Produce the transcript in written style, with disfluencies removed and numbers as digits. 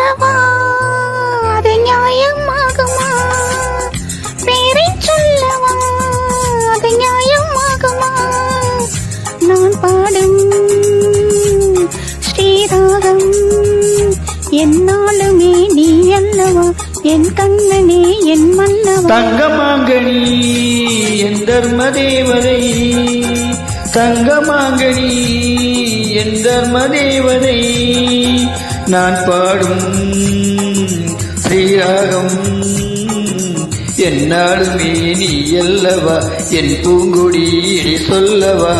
சொல்லவா அது நியாயமாகுமா? பேரை சொல்லவா அது நியாயமாகுமா? நான் பாடும் ஸ்ரீராகம் என்னாலுமே நீ அல்லவா என் கண்ணனே என் மன்னவா. தங்கமாங்கனி என் தர்ம தேவதை, தங்கமாங்கனி என் தர்ம தேவதை, நான் பாடும் ஸ்ரீராகம் என்னாலுமே நீ அல்லவா என் பூங்கொடி சொல்லவா.